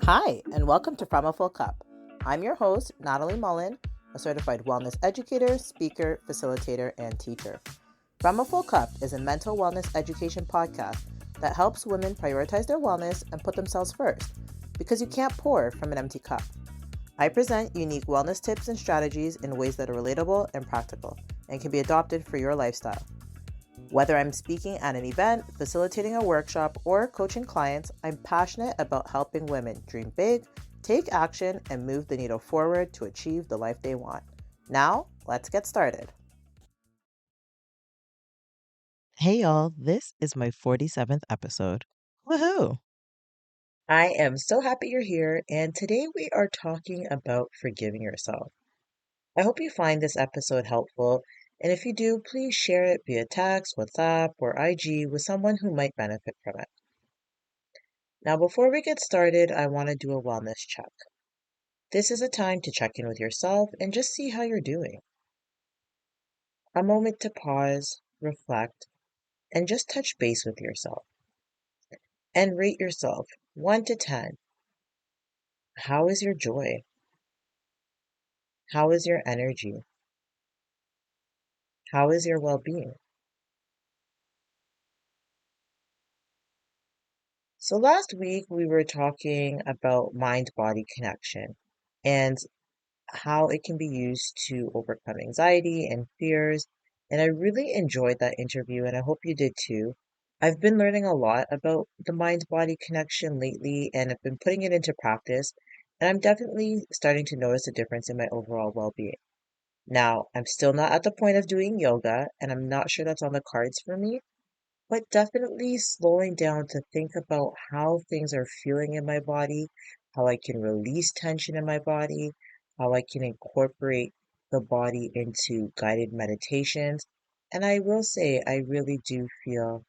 Hi, and welcome to From a Full Cup. I'm your host, Natalie Mullen, a certified wellness educator, speaker, facilitator, and teacher. From a Full Cup is a mental wellness education podcast that helps women prioritize their wellness and put themselves first, because you can't pour from an empty cup. I present unique wellness tips and strategies in ways that are relatable and practical and can be adopted for your lifestyle. Whether I'm speaking at an event, facilitating a workshop, or coaching clients, I'm passionate about helping women dream big, take action, and move the needle forward to achieve the life they want. Now, let's get started. Hey, y'all, this is my 47th episode. Woohoo! I am so happy you're here, and today we are talking about forgiving yourself. I hope you find this episode helpful, and if you do, please share it via text, WhatsApp, or IG with someone who might benefit from it. Now, before we get started, I want to do a wellness check. This is a time to check in with yourself and just see how you're doing. A moment to pause, reflect, and just touch base with yourself. And rate yourself 1 to 10. How is your joy? How is your energy? How is your well being? So, last week we were talking about mind body connection and how it can be used to overcome anxiety and fears. And I really enjoyed that interview, and I hope you did too. I've been learning a lot about the mind body connection lately, and I've been putting it into practice. And I'm definitely starting to notice a difference in my overall well being. Now, I'm still not at the point of doing yoga, and I'm not sure that's on the cards for me, but definitely slowing down to think about how things are feeling in my body, how I can release tension in my body, how I can incorporate the body into guided meditations. And I will say, I really do feel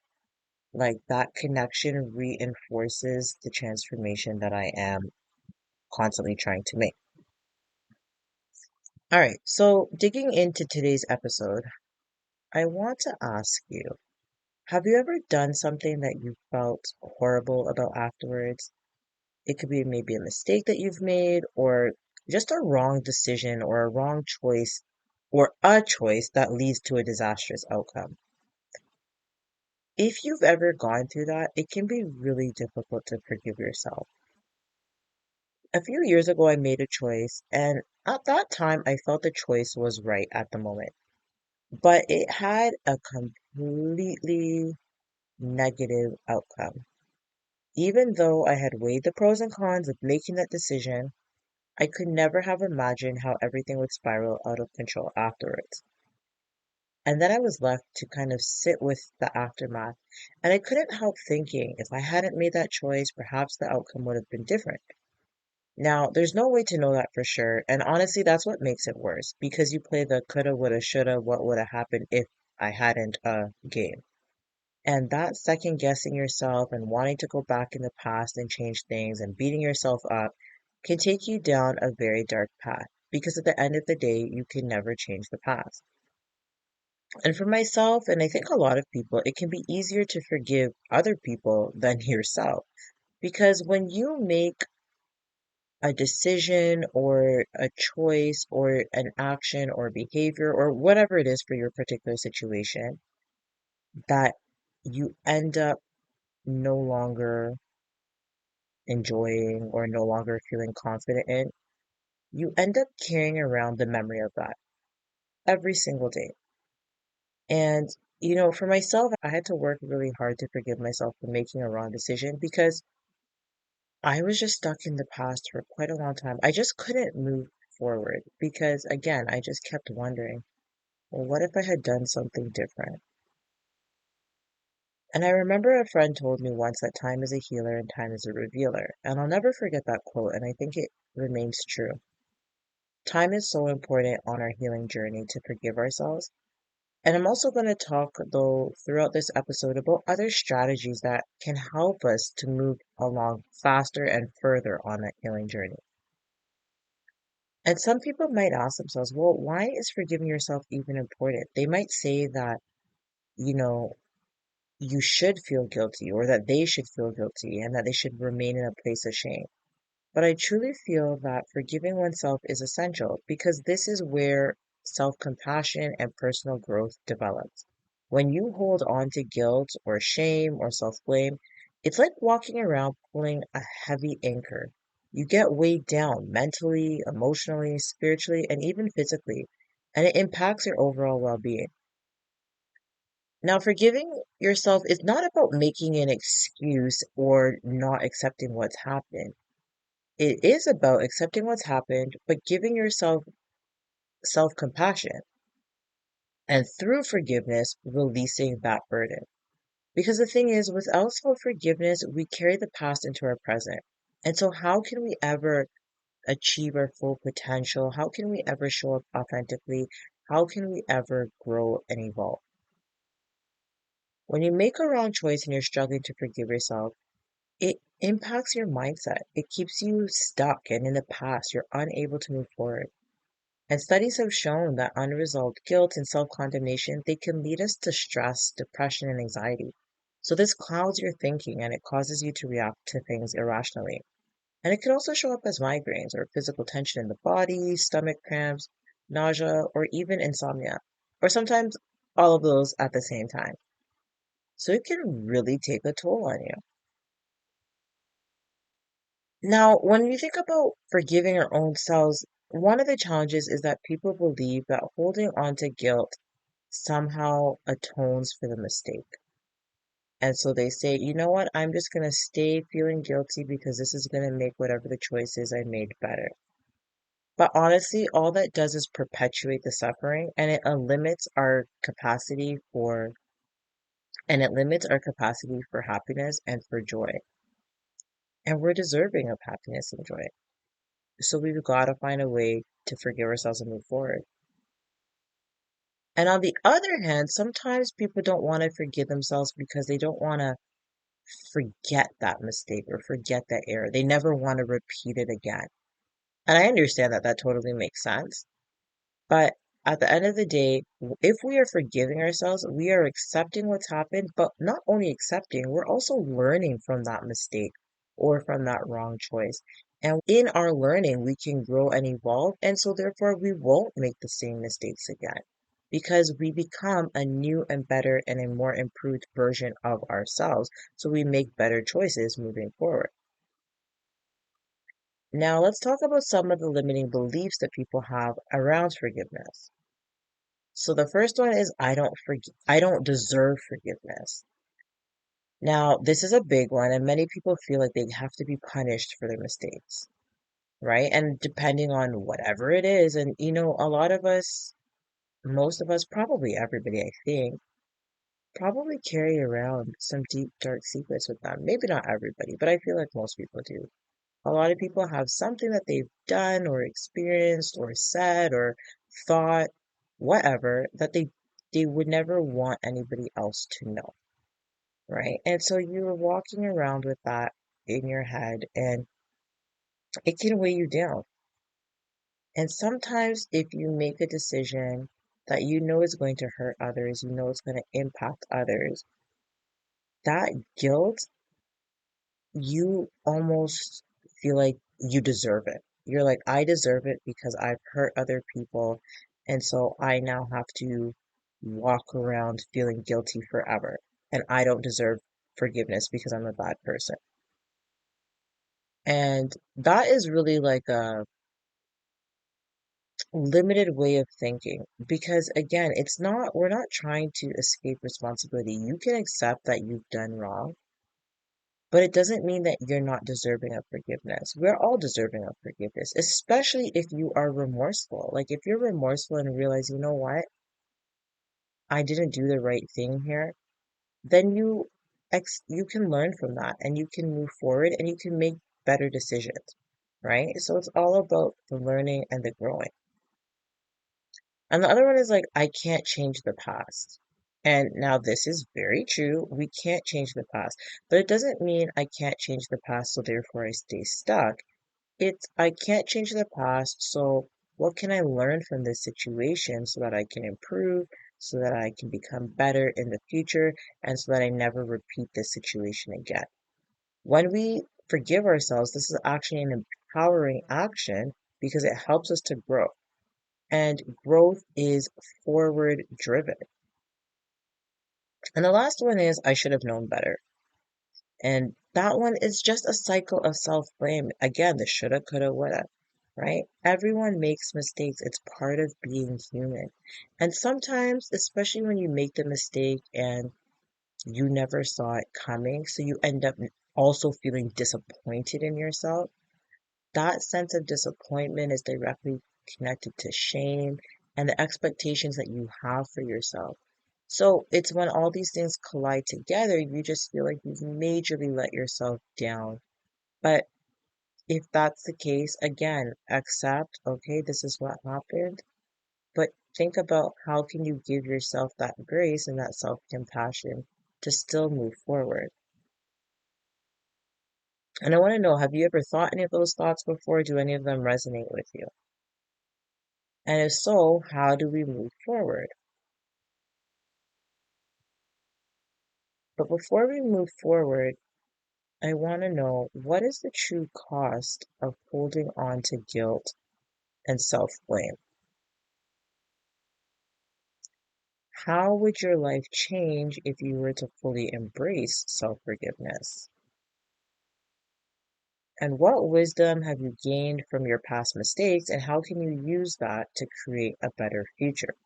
like that connection reinforces the transformation that I am constantly trying to make. All right, so digging into today's episode, I want to ask you, have you ever done something that you felt horrible about afterwards? It could be maybe a mistake that you've made, or just a wrong decision, or a wrong choice, or a choice that leads to a disastrous outcome. If you've ever gone through that, it can be really difficult to forgive yourself. A few years ago, I made a choice, and at that time, I felt the choice was right at the moment, but it had a completely negative outcome. Even though I had weighed the pros and cons of making that decision, I could never have imagined how everything would spiral out of control afterwards. And then I was left to kind of sit with the aftermath. And I couldn't help thinking if I hadn't made that choice, perhaps the outcome would have been different. Now, there's no way to know that for sure. And honestly, that's what makes it worse because you play the coulda, woulda, shoulda, what would have happened if I hadn't game. And that second guessing yourself and wanting to go back in the past and change things and beating yourself up can take you down a very dark path because at the end of the day, you can never change the past. And for myself, and I think a lot of people, it can be easier to forgive other people than yourself because when you make a decision or a choice or an action or behavior or whatever it is for your particular situation that you end up no longer enjoying or no longer feeling confident in, you end up carrying around the memory of that every single day. And, for myself, I had to work really hard to forgive myself for making a wrong decision because I was just stuck in the past for quite a long time. I just couldn't move forward because, again, I just kept wondering, well, what if I had done something different? And I remember a friend told me once that time is a healer and time is a revealer. And I'll never forget that quote, and I think it remains true. Time is so important on our healing journey to forgive ourselves. And I'm also going to talk, though, throughout this episode about other strategies that can help us to move along faster and further on that healing journey. And some people might ask themselves, well, why is forgiving yourself even important? They might say that, you know, you should feel guilty or that they should feel guilty and that they should remain in a place of shame. But I truly feel that forgiving oneself is essential because this is where self-compassion and personal growth develops. When you hold on to guilt or shame or self-blame, it's like walking around pulling a heavy anchor. You get weighed down mentally, emotionally, spiritually, and even physically, and it impacts your overall well-being. Now, forgiving yourself is not about making an excuse or not accepting what's happened. It is about accepting what's happened, but giving yourself self compassion. And through forgiveness, releasing that burden. Because the thing is, without self forgiveness, we carry the past into our present. And so, how can we ever achieve our full potential? How can we ever show up authentically? How can we ever grow and evolve? When you make a wrong choice and you're struggling to forgive yourself, it impacts your mindset. It keeps you stuck and in the past. You're unable to move forward. And studies have shown that unresolved guilt and self-condemnation, they can lead us to stress, depression, and anxiety. So this clouds your thinking and it causes you to react to things irrationally. And it can also show up as migraines or physical tension in the body, stomach cramps, nausea, or even insomnia. Or sometimes all of those at the same time. So it can really take a toll on you. Now, when we think about forgiving our own selves, one of the challenges is that people believe that holding on to guilt somehow atones for the mistake. And so they say, you know what, I'm just going to stay feeling guilty because this is going to make whatever the choices I made better. But honestly, all that does is perpetuate the suffering and it limits our capacity for happiness and for joy. And we're deserving of happiness and joy. So we've got to find a way to forgive ourselves and move forward. And on the other hand, sometimes people don't want to forgive themselves because they don't want to forget that mistake or forget that error. They never want to repeat it again. And I understand that that totally makes sense. But at the end of the day, if we are forgiving ourselves, we are accepting what's happened, but not only accepting, we're also learning from that mistake or from that wrong choice. And in our learning, we can grow and evolve. And so therefore, we won't make the same mistakes again because we become a new and better and a more improved version of ourselves. So we make better choices moving forward. Now, let's talk about some of the limiting beliefs that people have around forgiveness. So the first one is I don't deserve forgiveness. Now, this is a big one, and many people feel like they have to be punished for their mistakes, right? And depending on whatever it is, and a lot of us, most of us, probably everybody, I think, probably carry around some deep, dark secrets with them. Maybe not everybody, but I feel like most people do. A lot of people have something that they've done or experienced or said or thought, whatever, that they would never want anybody else to know, right? And so you're walking around with that in your head and it can weigh you down. And sometimes if you make a decision that you know is going to hurt others, you know it's going to impact others, that guilt, you almost feel like you deserve it. You're like, I deserve it because I've hurt other people. And so I now have to walk around feeling guilty forever. And I don't deserve forgiveness because I'm a bad person. And that is really like a limited way of thinking because again, we're not trying to escape responsibility. You can accept that you've done wrong, but it doesn't mean that you're not deserving of forgiveness. We're all deserving of forgiveness, especially if you are remorseful. Like if you're remorseful and realize, you know what, I didn't do the right thing here, then you can learn from that and you can move forward and you can make better decisions, right? So it's all about the learning and the growing. And the other one is like, I can't change the past. And now this is very true. We can't change the past, but it doesn't mean I can't change the past, so therefore I stay stuck. It's I can't change the past, so what can I learn from this situation so that I can improve, so that I can become better in the future, and so that I never repeat this situation again. When we forgive ourselves, this is actually an empowering action because it helps us to grow. And growth is forward driven. And the last one is I should have known better. And that one is just a cycle of self blame. Again, the shoulda, coulda, woulda, right? Everyone makes mistakes. It's part of being human. And sometimes, especially when you make the mistake and you never saw it coming, so you end up also feeling disappointed in yourself. That sense of disappointment is directly connected to shame and the expectations that you have for yourself. So it's when all these things collide together, you just feel like you've majorly let yourself down. But if that's the case, again, accept, okay, this is what happened, but think about how can you give yourself that grace and that self-compassion to still move forward. And I want to know, have you ever thought any of those thoughts before? Do any of them resonate with you? And if so, how do we move forward? But before we move forward, I want to know, what is the true cost of holding on to guilt and self-blame? How would your life change if you were to fully embrace self-forgiveness? And what wisdom have you gained from your past mistakes, and how can you use that to create a better future?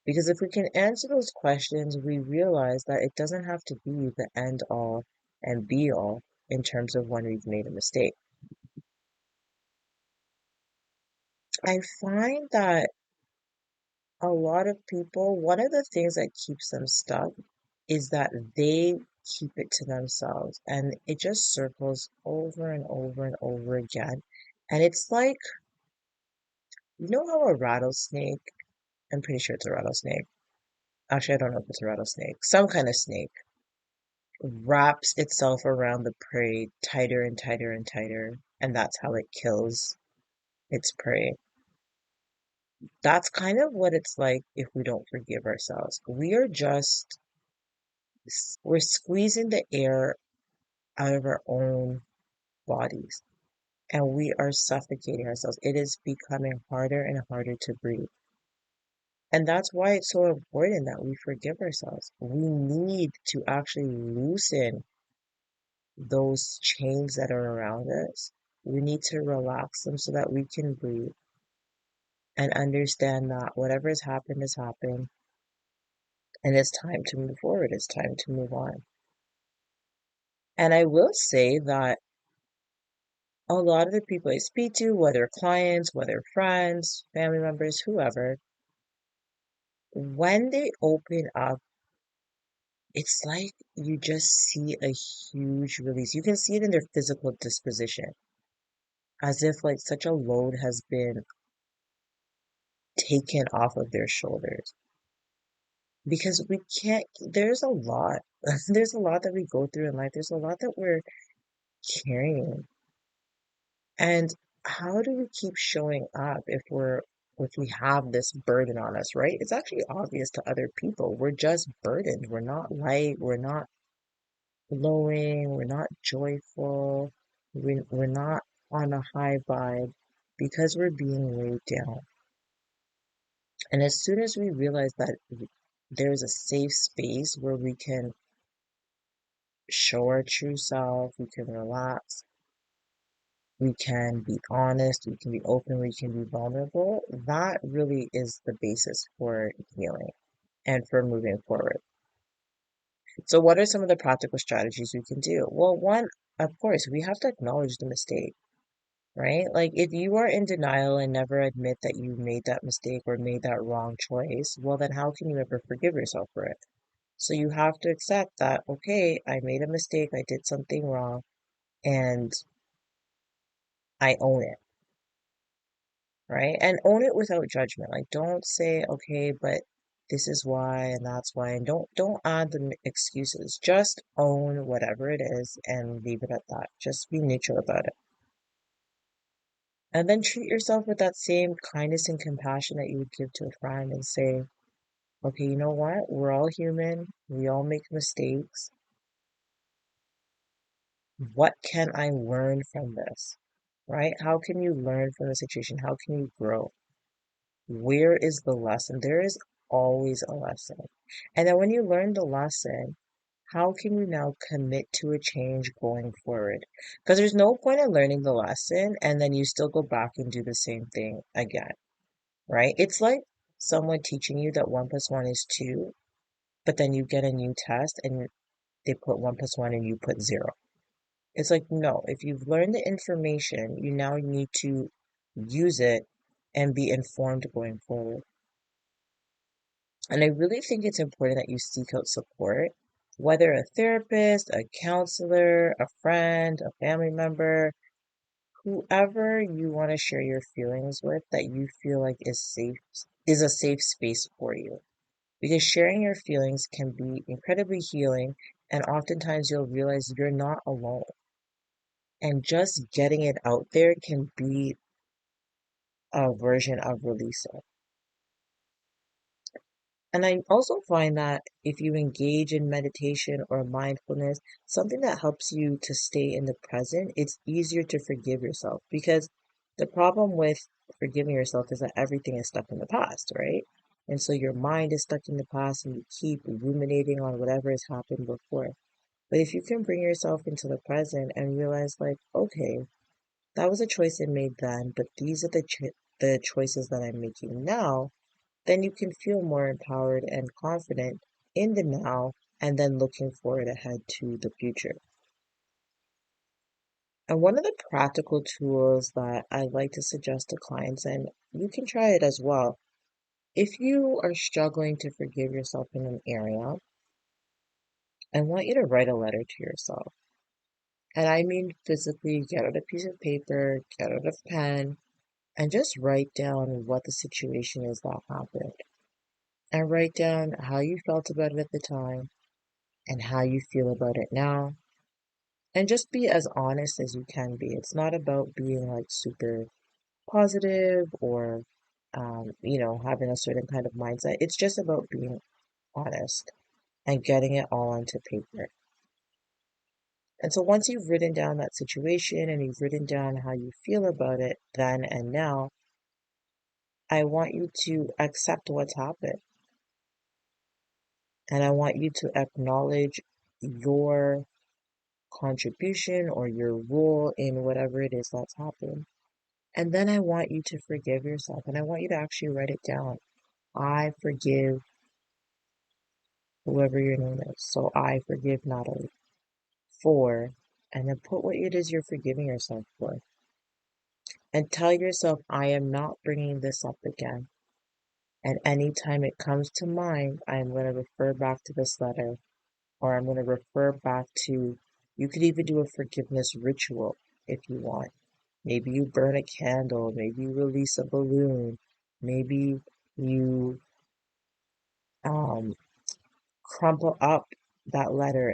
Because if we can answer those questions, we realize that it doesn't have to be the end all and be all in terms of when we've made a mistake. I find that a lot of people, one of the things that keeps them stuck is that they keep it to themselves and it just circles over and over and over again. And it's like, you know how a rattlesnake, I'm pretty sure it's a rattlesnake. Actually, I don't know if it's a rattlesnake, some kind of snake wraps itself around the prey tighter and tighter and tighter, and that's how it kills its prey. That's kind of what it's like if we don't forgive ourselves. We're squeezing the air out of our own bodies and we are suffocating ourselves. It is becoming harder and harder to breathe. And that's why it's so important that we forgive ourselves. We need to actually loosen those chains that are around us. We need to relax them so that we can breathe and understand that whatever has happened, and it's time to move forward. It's time to move on. And I will say that a lot of the people I speak to, whether clients, whether friends, family members, whoever, when they open up, it's like you just see a huge release. You can see it in their physical disposition, as if like such a load has been taken off of their shoulders. Because we can't, there's a lot, there's a lot that we go through in life. There's a lot that we're carrying. And how do we keep showing up if we have this burden on us, right? It's actually obvious to other people. We're just burdened. We're not light. We're not glowing. We're not joyful. We're not on a high vibe because we're being weighed down. And as soon as we realize that there's a safe space where we can show our true self, we can relax, we can be honest, we can be open, we can be vulnerable, that really is the basis for healing and for moving forward. So, what are some of the practical strategies we can do? Well, one, of course, we have to acknowledge the mistake, right? Like, if you are in denial and never admit that you made that mistake or made that wrong choice, well, then how can you ever forgive yourself for it? So, you have to accept that, okay, I made a mistake, I did something wrong, and I own it, right? And own it without judgment. Like don't say, okay, but this is why and that's why, and don't add the excuses. Just own whatever it is and leave it at that. Just be neutral about it. And then treat yourself with that same kindness and compassion that you would give to a friend and say, okay, you know what? We're all human. We all make mistakes. What can I learn from this? Right? How can you learn from the situation? How can you grow? Where is the lesson? There is always a lesson. And then when you learn the lesson, how can you now commit to a change going forward? Because there's no point in learning the lesson and then you still go back and do the same thing again, right? It's like someone teaching you that one plus one is two, but then you get a new test and they put one plus one and you put zero. It's like, no, if you've learned the information, you now need to use it and be informed going forward. And I really think it's important that you seek out support, whether a therapist, a counselor, a friend, a family member, whoever you want to share your feelings with that you feel like is safe, is a safe space for you. Because sharing your feelings can be incredibly healing, and oftentimes you'll realize you're not alone. And just getting it out there can be a version of releasing. And I also find that if you engage in meditation or mindfulness, something that helps you to stay in the present, it's easier to forgive yourself. Because the problem with forgiving yourself is that everything is stuck in the past, right? And so your mind is stuck in the past and you keep ruminating on whatever has happened before. But if you can bring yourself into the present and realize, like, okay, that was a choice I made then, but these are the choices that I'm making now, then you can feel more empowered and confident in the now and then looking forward ahead to the future. And one of the practical tools that I like to suggest to clients, and you can try it as well, if you are struggling to forgive yourself in an area, I want you to write a letter to yourself. And I mean physically get out a piece of paper, get out a pen, and just write down what the situation is that happened. And write down how you felt about it at the time and how you feel about it now. And just be as honest as you can be. It's not about being like super positive or, having a certain kind of mindset. It's just about being honest and getting it all onto paper. And so once you've written down that situation and you've written down how you feel about it then and now, I want you to accept what's happened. And I want you to acknowledge your contribution or your role in whatever it is that's happened. And then I want you to forgive yourself and I want you to actually write it down. I forgive whoever your name is. So I forgive Natalie for, and then put what it is you're forgiving yourself for. And tell yourself, I am not bringing this up again. And anytime it comes to mind, I am going to refer back to this letter, or I'm going to refer back to, you could even do a forgiveness ritual if you want. Maybe you burn a candle, maybe you release a balloon, maybe you um, crumple up that letter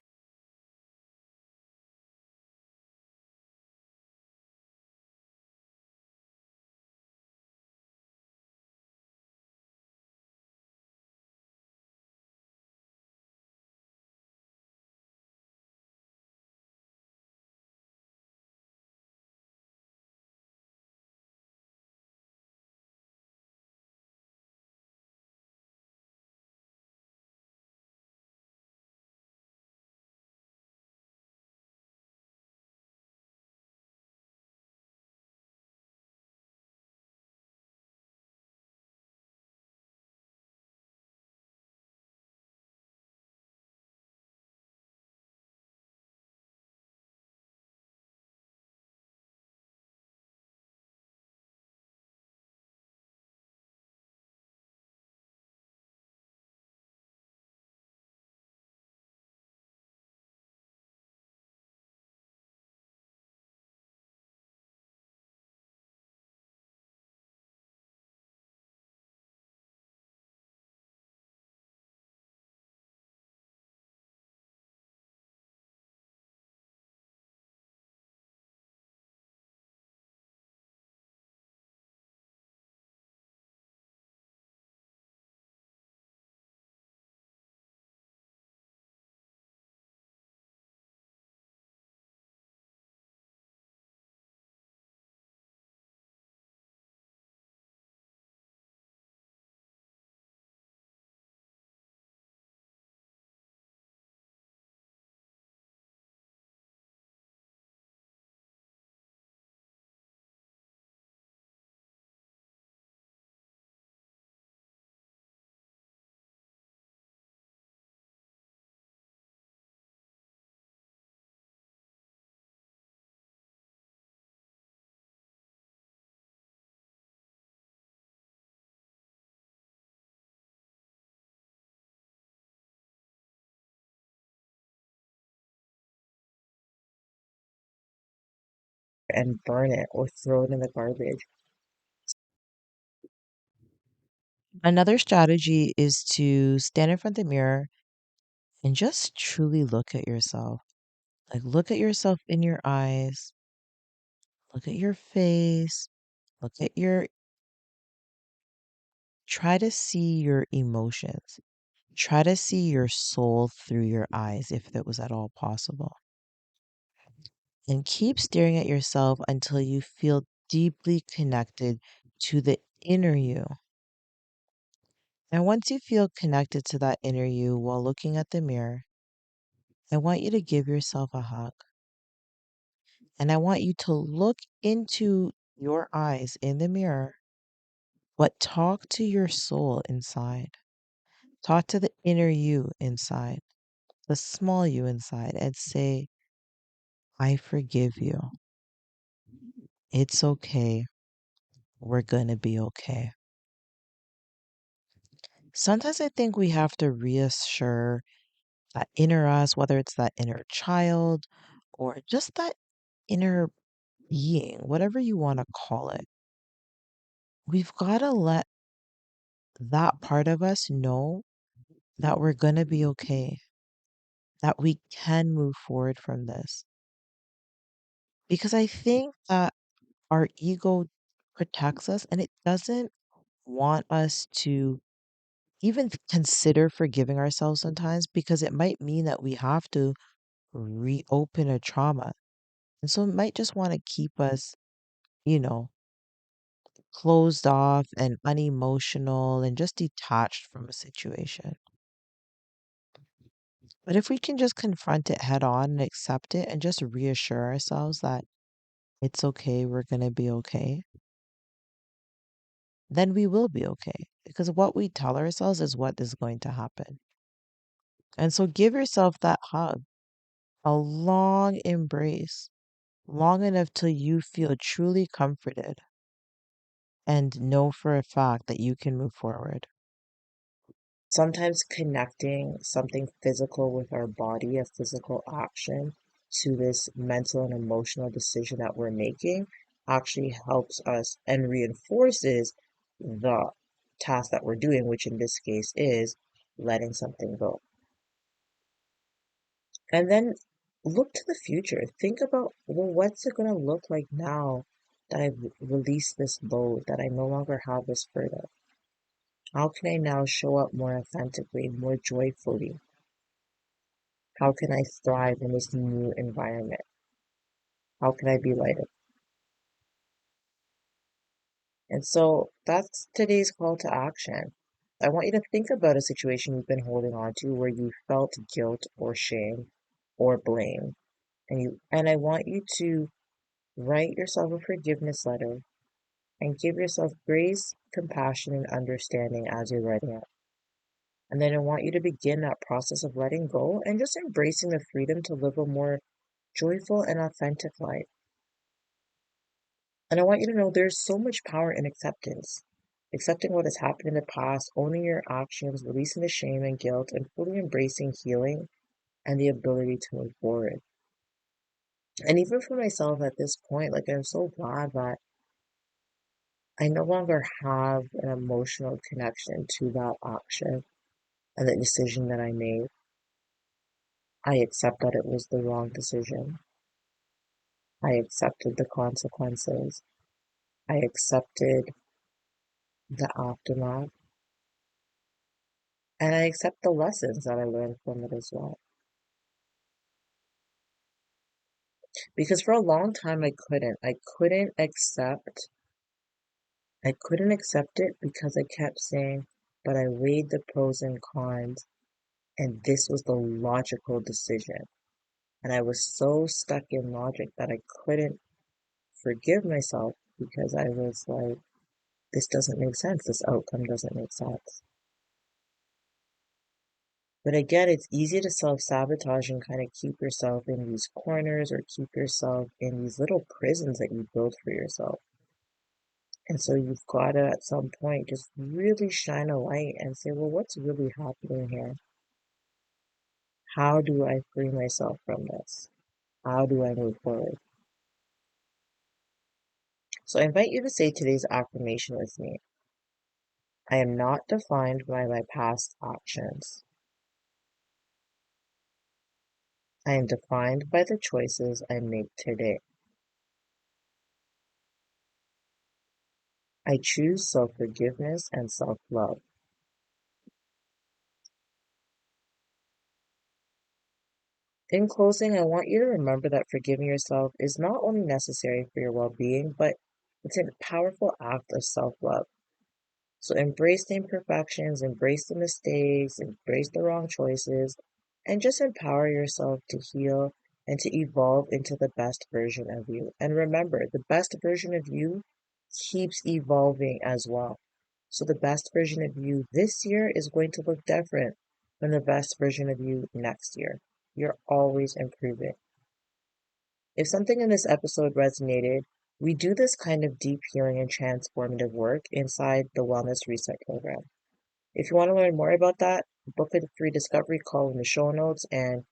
and burn it or throw it in the garbage. Another strategy is to stand in front of the mirror and just truly look at yourself. Like, look at yourself in your eyes, look at your face, look at your, try to see your emotions. Try to see your soul through your eyes if that was at all possible. And keep staring at yourself until you feel deeply connected to the inner you. And once you feel connected to that inner you while looking at the mirror, I want you to give yourself a hug. And I want you to look into your eyes in the mirror, but talk to your soul inside. Talk to the inner you inside, the small you inside, and say, I forgive you. It's okay. We're going to be okay. Sometimes I think we have to reassure that inner us, whether it's that inner child or just that inner being, whatever you want to call it. We've got to let that part of us know that we're going to be okay, that we can move forward from this. Because I think that our ego protects us and it doesn't want us to even consider forgiving ourselves sometimes because it might mean that we have to reopen a trauma. And so it might just want to keep us, you know, closed off and unemotional and just detached from a situation. But if we can just confront it head on and accept it and just reassure ourselves that it's okay, we're going to be okay, then we will be okay. Because what we tell ourselves is what is going to happen. And so give yourself that hug, a long embrace, long enough till you feel truly comforted and know for a fact that you can move forward. Sometimes connecting something physical with our body, a physical action, to this mental and emotional decision that we're making actually helps us and reinforces the task that we're doing, which in this case is letting something go. And then look to the future. Think about, well, what's it going to look like now that I've released this load, that I no longer have this burden? How can I now show up more authentically, more joyfully? How can I thrive in this new environment? How can I be lighter? And so that's today's call to action. I want you to think about a situation you've been holding on to where you felt guilt or shame or blame. And I want you to write yourself a forgiveness letter and give yourself grace, compassion, and understanding as you're writing it. And then I want you to begin that process of letting go and just embracing the freedom to live a more joyful and authentic life. And I want you to know there's so much power in acceptance. Accepting what has happened in the past, owning your actions, releasing the shame and guilt, and fully embracing healing and the ability to move forward. And even for myself at this point, like I'm so glad that I no longer have an emotional connection to that action and the decision that I made. I accept that it was the wrong decision. I accepted the consequences. I accepted the aftermath. And I accept the lessons that I learned from it as well. Because for a long time I couldn't. I couldn't accept it because I kept saying, but I weighed the pros and cons and this was the logical decision. And I was so stuck in logic that I couldn't forgive myself because I was like, this doesn't make sense. This outcome doesn't make sense. But again, it's easy to self-sabotage and kind of keep yourself in these corners or keep yourself in these little prisons that you build for yourself. And so you've got to, at some point, just really shine a light and say, well, what's really happening here? How do I free myself from this? How do I move forward? So I invite you to say today's affirmation with me. I am not defined by my past actions. I am defined by the choices I make today. I choose self-forgiveness and self-love. In closing, I want you to remember that forgiving yourself is not only necessary for your well-being, but it's a powerful act of self-love. So embrace the imperfections, embrace the mistakes, embrace the wrong choices, and just empower yourself to heal and to evolve into the best version of you. And remember, the best version of you keeps evolving as well. So the best version of you this year is going to look different from the best version of you next year. You're always improving. If something in this episode resonated, we do this kind of deep healing and transformative work inside the Wellness Reset program. If you want to learn more about that, book a free discovery call in the show notes. And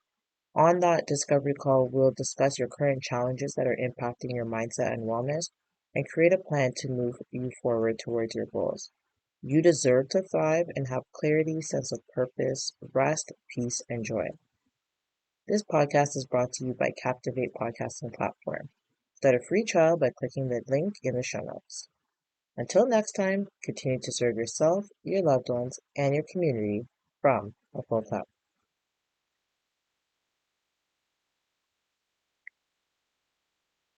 on that discovery call, we'll discuss your current challenges that are impacting your mindset and wellness and create a plan to move you forward towards your goals. You deserve to thrive and have clarity, sense of purpose, rest, peace, and joy. This podcast is brought to you by Captivate Podcasting Platform. Start a free trial by clicking the link in the show notes. Until next time, continue to serve yourself, your loved ones, and your community from a full cup.